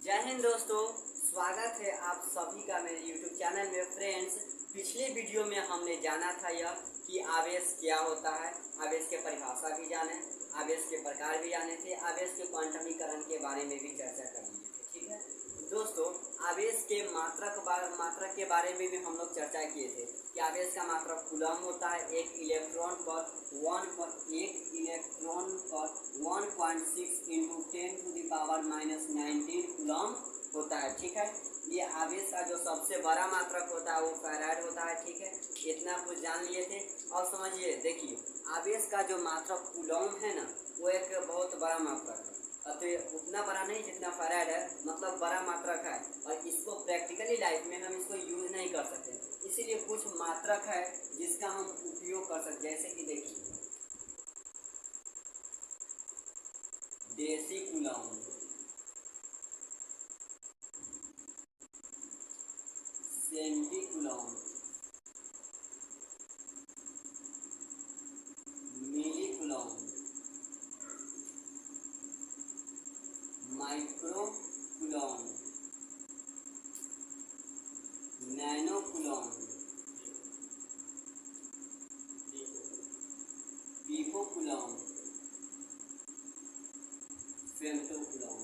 जय हिंद दोस्तों, स्वागत है आप सभी का मेरे YouTube चैनल में। फ्रेंड्स, पिछले वीडियो में हमने जाना था यह कि आवेश क्या होता है, आवेश के परिभाषा भी जाने, आवेश के प्रकार भी जाने थे, आवेश के क्वांटमीकरण के बारे में भी चर्चा कर लिए थे। ठीक है दोस्तों, आवेश के मात्रक के बारे में भी हम लोग चर्चा किए थे कि आवेश का मात्रक कूलम होता है। एक इलेक्ट्रॉन पर 1.6 इंटू 10⁻⁻19 कूलम होता है। ठीक है, ये आवेश का जो सबसे बड़ा मात्रक होता है वो फैराड होता है। ठीक है, इतना कुछ जान लिए थे। और समझिए, देखिए, आवेश का जो मात्रक कूलम है ना, वो एक बहुत बड़ा मात्रक है। अतः उतना बड़ा नहीं जितना फैराड है, मतलब बड़ा मात्रक है। और इसको प्रैक्टिकली लाइफ में हम इसको यूज नहीं कर सकते, इसीलिए कुछ मात्रक है जिसका हम उपयोग कर सकते। जैसे कि देखिए, डेसीकूलम, सेंटीकूलम, मिलीकूलम, माइक्रोकूलम, नैनोकूलम, पिकोकूलम, फेम्टोकूलम।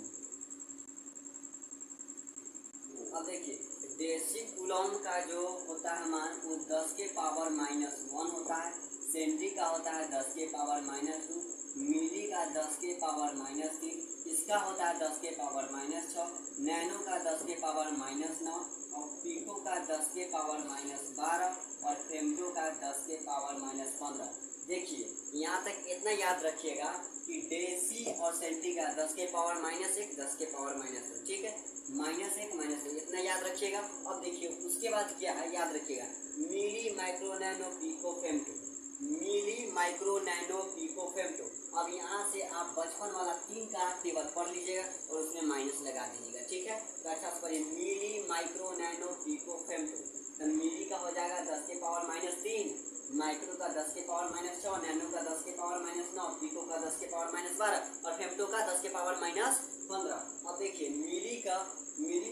अब देखिए, डेसीकूलम का जो होता है मान, वो 10 के पावर -1 होता है। सेंटी का होता है 10 के पावर -2, मिली का 10 के पावर -3, इसका होता है 10 के पावर -6, नैनो का 10 के पावर -9, और पिको का 10 के पावर -12, और फेम्टो का 10 के पावर -15। देखिए, यहाँ तक इतना याद रखिएगा कि डेसी और सेंटी का 10 के पावर -1, 10 के पावर -2। ठीक है, -1 -2 इतना याद रखिएगा। अब देखिए, उसके बाद क्या है, याद रखिएगा, मिली, माइक्रो, नैनो, पिको, फेम्टो। मिली, माइक्रो, नैनो, पिको, फेम्टो। अब यहाँ से आप बचपन वाला 3 का टेबल पढ़ लीजिएगा और उसमें माइनस लगा दीजिएगा। ठीक है, तो अच्छा से पढ़िए, मिली, माइक्रो, नैनो, पिको, फेम्टो। तो मिली का हो जाएगा 10 के पावर -3, माइक्रो का 10 के पावर -6, नैनो का 10 के पावर -9, पिको का 10 के पावर -12, और फेम्टो का 10 के पावर -15। अब देखिए, मिली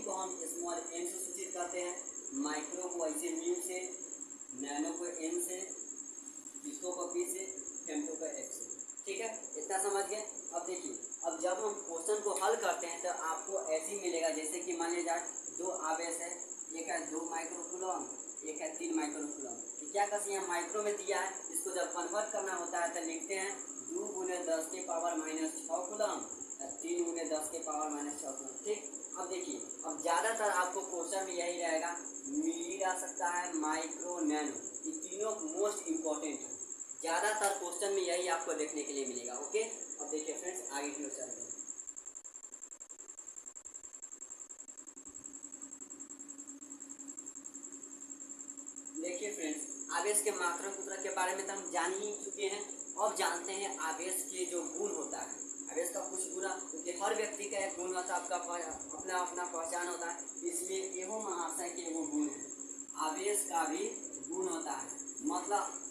को हम स्मॉल m से सूचित करते हैं, माइक्रो को ऐसे म्यू से, नैनो को n से, पिको को p से, फेम्टो को f से। ठीक है, इतना समझ गए। अब देखिए, अब जब हम क्वेश्चन को हल करते हैं तो आपको ऐसे ही मिलेगा, जैसे कि मान लीजिए 2 आवेश है, एक है 2 माइक्रोकूलम, एक है 3 माइक्रोकूलम। तो क्या कहते हैं, माइक्रो में दिया है, इसको जब कन्वर्ट करना होता है तो लिखते हैं 2 × 10 के पावर -6 कूलम, 3 × 10 के पावर -6 कूलम। ठीक, अब देखिए, अब ज़्यादातर आपको क्वेश्चन में यही रहेगा, मिली आ सकता है, माइक्रो, नैनो, ये तीनों मोस्ट इम्पोर्टेंट है। ज़्यादातर क्वेश्चन में यही आपको देखने के लिए मिलेगा। ओके, अब देखिए फ्रेंड्स, आगे की ओर चलते हैं। देखिए फ्रेंड्स, आवेश के मात्रक सूत्र के बारे में तो हम जान ही चुके हैं। अब जानते हैं आवेश के जो गुण होता है, आवेश का कुछ गुण, क्योंकि हर व्यक्ति का एक गुण होता है, अपना अपना पहचान होता है, इसलिए एहो महाशय के वो गुण है, आवेश का भी गुण होता है। मतलब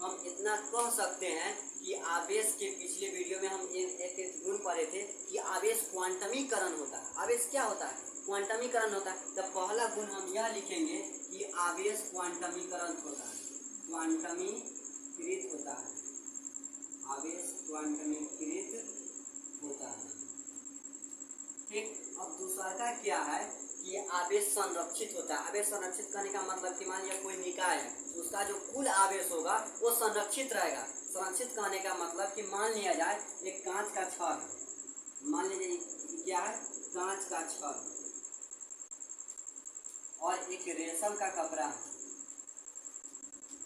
हम इतना कह सकते हैं कि आवेश के पिछले वीडियो में हम एक गुण पढ़े थे कि आवेश क्वांटमीकरण होता है। आवेश क्या होता है, क्वांटमीकरण होता है। तो पहला गुण हम यह लिखेंगे कि आवेश क्वांटमीकरण होता है, क्वांटमीकृत होता है, आवेश क्वांटमीकृत होता है। ठीक, अब दूसरा का क्या है कि आवेश संरक्षित होता है। आवेश संरक्षित करने का मतलब कि मान लिया कोई निकाय है, उसका जो कुल आवेश होगा वो संरक्षित रहेगा। संरक्षित करने का मतलब कि मान लिया जाए एक कांच का छड़ है, मान लीजिए क्या है, कांच का छड़, और एक रेशम का कपड़ा है।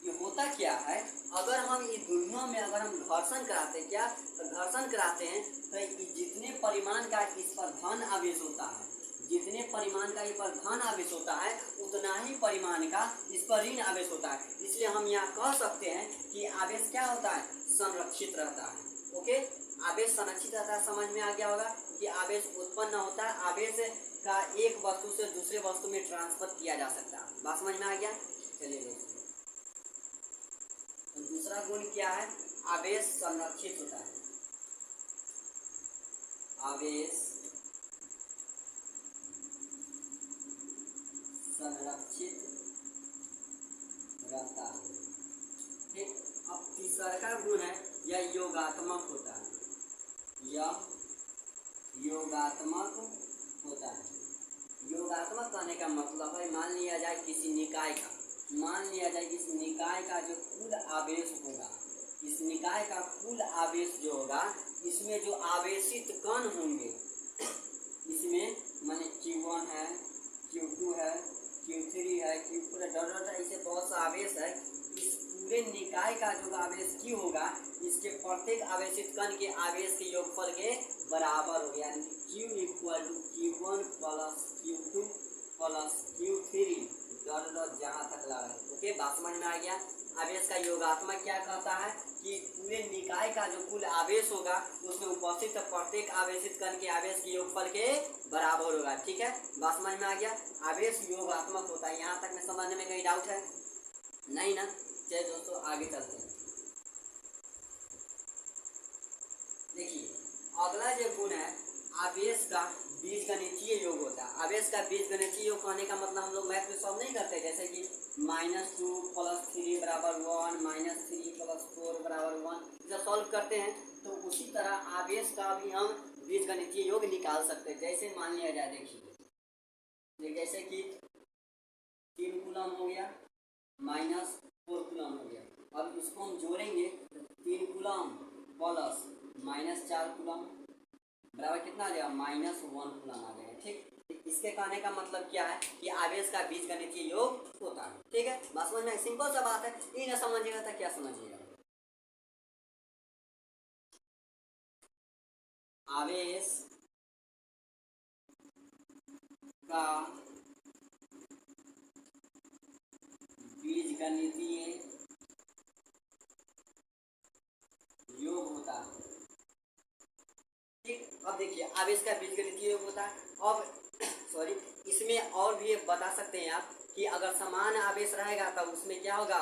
ये होता क्या है, अगर हम ये दोनों में अगर हम घर्षण कराते हैं, क्या घर्षण कराते हैं, तो जितने परिमाण का इस पर धन आवेश होता है, जितने परिमाण का इस पर धन आवेश होता है, उतना ही परिमाण का इस पर ऋण आवेश होता है। इसलिए हम यहाँ कह सकते हैं कि आवेश क्या होता है, संरक्षित रहता है। ओके, आवेश संरक्षित रहता है, समझ में आ गया होगा कि आवेश उत्पन्न होता है, आवेश का एक वस्तु से दूसरे वस्तु में ट्रांसफर किया जा सकता है। बात समझ में आ गया। चलिए दोस्तों, तो दूसरा गुण क्या है, आवेश संरक्षित होता है, आवेश सुरक्षित रहता है। ठीक, अब तीसरा का गुण है यह योगात्मक होता है, यह योगात्मक होता है। योगात्मक कहने का मतलब है मान लिया जाए किसी निकाय का, मान लिया जाए कि इस निकाय का जो कुल आवेश होगा, इस निकाय का कुल आवेश जो होगा, इसमें जो आवेशित कण होंगे, इसमें माने Q1 है, Q2 है, Q3 है, Q4 है, ऐसे बहुत सा आवेश है। इस पूरे निकाय का जो आवेश Q होगा, इसके प्रत्येक आवेशित कण के आवेश के योगफल के बराबर हो गया, यानी Q equal to Q1 plus Q2 plus Q3 जहाँ तक ला रहे। ओके, बात समझ में आ गया। आवेश का योगात्मक क्या कहता है कि पूरे निकाय का जो कुल आवेश होगा उसमें उपस्थित प्रत्येक आवेशित कण के आवेश के योगफल के बराबर होगा। ठीक है, बात समझ में आ गया। आवेश योगात्मक होता है। यहाँ तक में समझने में कहीं डाउट है? नहीं ना? चलिए दोस्तों आगे चलते हैं। देखिए अगला जो गुण है आवेश का बीजगणितीय योग होता है। आवेश का बीजगणितीय योग कहने का मतलब हम लोग मैथ में सॉल्व नहीं करते, जैसे कि -2 + 3 = 1, -3 + 4 = 1, जब सॉल्व करते हैं तो उसी तरह आवेश का भी हम बीजगणितीय योग निकाल सकते हैं। जैसे मान लिया जाए, देखिए जैसे कि 3 कूलम हो गया -4 कूलम हो गया। अब इसको हम जोड़ेंगे तो 3 कूलम प्लस -4 कूलम बराबर कितना आ जाएगा? -1 कूलम आ जाएगा। ठीक, इसके कहने का मतलब क्या है कि आवेश का बीजगणितीय योग होता है। ठीक है, बस समझ में, सिंपल सा बात है। ये ना समझिएगा तो क्या समझिएगा? आवेश का बीजगणितीय योग होता है। ठीक, अब देखिए आवेश का बीजगणितीय योग होता है। अब सॉरी, इसमें और भी बता सकते हैं आप कि अगर समान आवेश रहेगा तो उसमें क्या होगा?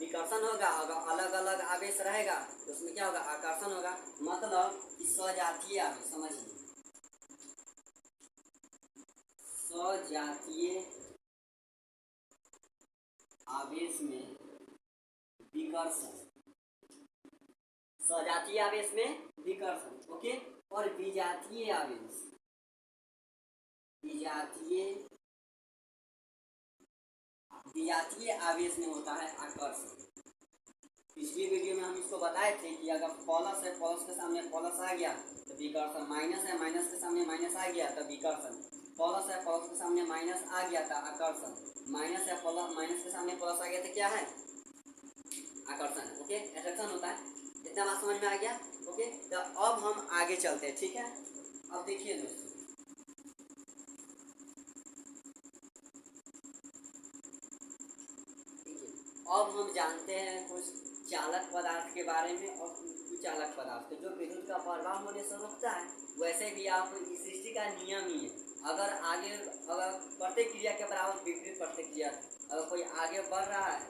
विकर्षण होगा। अगर अलग अलग आवेश रहेगा तो उसमें क्या होगा? आकर्षण होगा। मतलब कि सजातीय आवेश, समझिए, सजातीय आवेश में विकर्षण, सजातीय आवेश में विकर्षण। ओके, और विजातीय आवेश, विजातीय आवेश में होता है आकर्षण। पिछली वीडियो में हम इसको बताए थे कि अगर प्लस है, प्लस के सामने प्लस आ गया तो विकर्षण, माइनस है, माइनस के सामने माइनस आ गया तो विकर्षण, प्लस है, प्लस के सामने माइनस आ गया था आकर्षण, माइनस है, प्लस, माइनस के सामने प्लस आ गया तो क्या है? आकर्षण। ओके, अट्रैक्शन होता है। इतना बात समझ में आ गया? ओके, तो अब हम आगे चलते हैं। ठीक है, अब देखिए दोस्तों, अब हम जानते हैं कुछ चालक पदार्थ के बारे में और कुछ चालक पदार्थ जो विद्युत का प्रवाह होने से रुकता है। वैसे भी आप इस सृष्टि का नियम ही है, अगर प्रत्येक क्रिया के बराबर विपरीत प्रतिक्रिया, अगर कोई आगे बढ़ रहा है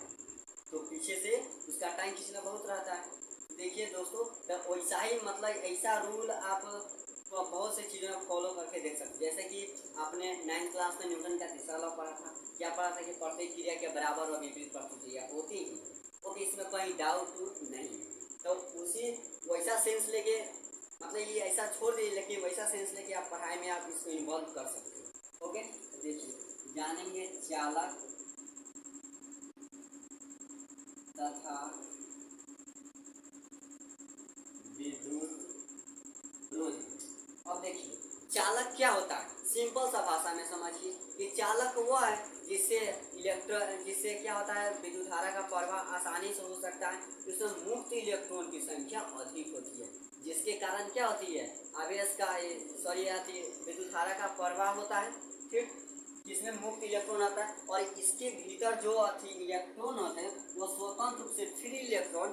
तो पीछे से उसका टाइम खींचना बहुत रहता है। देखिए दोस्तों, तो वैसा ही मतलब ऐसा रूल आप बहुत से चीज़ों में फॉलो करके देख सकते हैं। जैसे कि आपने 9th क्लास में न्यूटन का तीसरा लॉ पढ़ा था। क्या पढ़ा था? कि प्रत्येक क्रिया के बराबर और विपरीत प्रतिक्रिया होती ही। ओके, इसमें कोई डाउट नहीं। तो उसी वैसा सेंस लेके, मतलब ये ऐसा छोड़ दीजिए, लेकिन वैसा सेंस लेके आप पढ़ाई में आप इसको इन्वॉल्व कर सकते हैं। ओके, देखिए जानेंगे चालक तथा विद्युत रोधी। अब देखिए चालक क्या होता है, सिंपल सा भाषा में समझिए कि चालक वो है जिससे क्या होता है, विद्युत धारा का प्रवाह आसानी से हो सकता है। इसमें मुक्त इलेक्ट्रॉन की संख्या अधिक होती है, जिसके कारण क्या होती है? आवेश का विद्युत धारा का प्रवाह होता है। ठीक, जिसमें मुक्त इलेक्ट्रॉन आता है और इसके भीतर जो इलेक्ट्रॉन होते हैं वो स्वतंत्र रूप से फ्री इलेक्ट्रॉन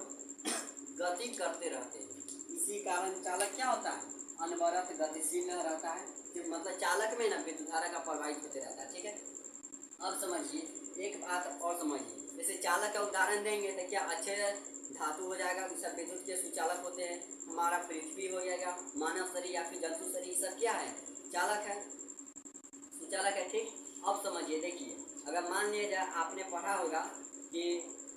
गति करते रहते हैं। इसी कारण चालक क्या होता है? अनवरत गतिशील रहता है। मतलब चालक में ना विद्युत धारा का प्रवाहित होते रहता है। ठीक है, अब समझिए एक बात और समझिए, जैसे चालक का उदाहरण देंगे तो क्या अच्छे धातु हो जाएगा, सब विद्युत के सुचालक होते हैं। हमारा पृथ्वी हो जाएगा, मानव शरीर या फिर जंतु शरीर, सब क्या है? चालक है, सुचालक है। ठीक, अब समझिए, देखिए अगर मान लिया जाए आपने पढ़ा होगा कि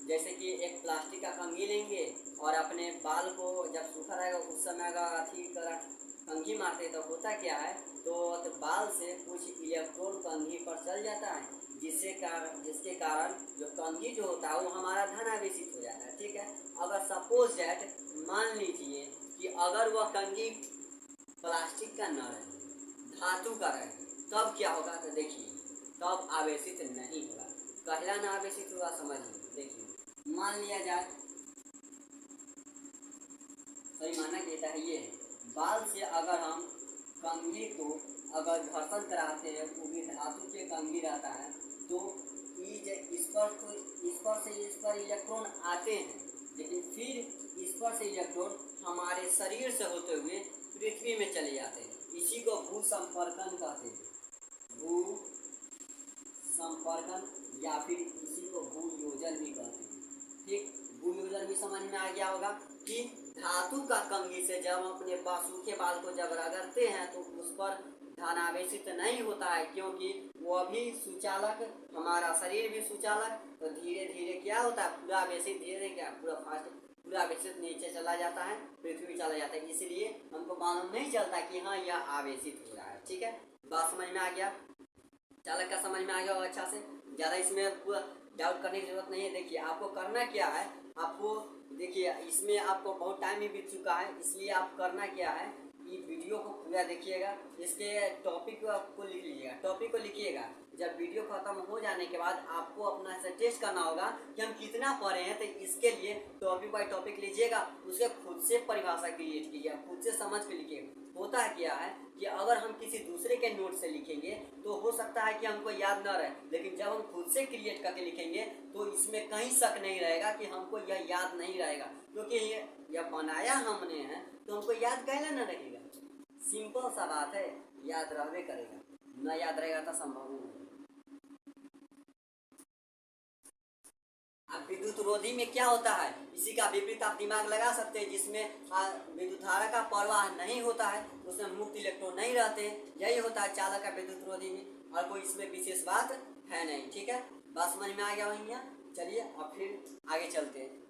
जैसे कि एक प्लास्टिक का कंघी लेंगे और अपने बाल को जब सूखा रहेगा उस समय अगर अथी तरह कंघी मारते तो होता क्या है, तो बाल से कुछ इलेक्ट्रॉन कंघी पर चल जाता है, जिसके कारण जो कंघी जो होता है वो हमारा धनावेशित हो जाता है। ठीक है, अगर सपोज दैट मान लीजिए कि अगर वह कंघी प्लास्टिक का न रहे, धातु का रहे, तब क्या होगा, तो देखिए तब आवेशित नहीं होगा। पहला ना आवेशित होगा, समझ लीजिए। देखिए मान लिया जाए, सही माना कहता है ये बाल से अगर हम कंघी को अगर घर्षण कराते हैं, वो भी धातु के कंघी रहता है, तो इस पर इलेक्ट्रॉन आते हैं, लेकिन फिर इस पर से इलेक्ट्रॉन हमारे शरीर से होते हुए पृथ्वी में चले जाते हैं। इसी को भू संपर्कन कहते हैं, भू संपर्कन, या फिर इसी को भू योजन भी कहते हैं। ठीक, भू योजन भी समझ में आ गया होगा कि धातु का कंघी से जब अपने सूखे बाल को जब रगड़ते हैं तो उस पर धनावेशित नहीं होता है, क्योंकि वो भी सुचालक, हमारा शरीर भी सुचालक, तो धीरे धीरे क्या होता है, पूरा आवेशित धीरे क्या पूरा फास्ट पूरा आवेशित नीचे चला जाता है, पृथ्वी चला जाता है, इसलिए हमको मालूम नहीं चलता कि हाँ यह आवेशित हो रहा है। ठीक है, बात समझ में आ गया, चालक का समझ में आ गया अच्छा से, ज़्यादा इसमें पूरा डाउट करने की जरूरत नहीं है। देखिए आपको करना क्या है, आपको देखिए इसमें आपको बहुत टाइम ही बीत चुका है, इसलिए आप करना क्या है, ये वीडियो को पूरा देखिएगा, इसके टॉपिक को लिख लीजिएगा, टॉपिक को लिखिएगा। जब वीडियो खत्म हो जाने के बाद आपको अपना से टेस्ट करना होगा कि हम कितना पढ़े हैं, तो इसके लिए टॉपिक बाय टॉपिक लीजिएगा, उसके खुद से परिभाषा क्रिएट कीजिएगा, खुद से समझ के लिखिएगा। होता है क्या है कि अगर हम किसी दूसरे के नोट से लिखेंगे तो हो सकता है कि हमको याद न रहे, लेकिन जब हम खुद से क्रिएट करके लिखेंगे तो इसमें कहीं शक नहीं रहेगा कि हमको यह याद नहीं रहेगा, क्योंकि यह बनाया हमने है तो हमको याद कैसे न रहेगा। सिंपल सा बात है, याद रहने करेगा, न याद रहेगा तो संभव नहीं। अब विद्युत रोधी में क्या होता है, इसी का विपरीत आप दिमाग लगा सकते हैं, जिसमें विद्युत धारा का प्रवाह नहीं होता है, उसमें मुक्त इलेक्ट्रॉन नहीं रहते, यही होता है चालक का विद्युत रोधी में, और कोई इसमें विशेष बात है नहीं। ठीक है, बात समझ में आ गया वही। चलिए अब फिर आगे चलते हैं।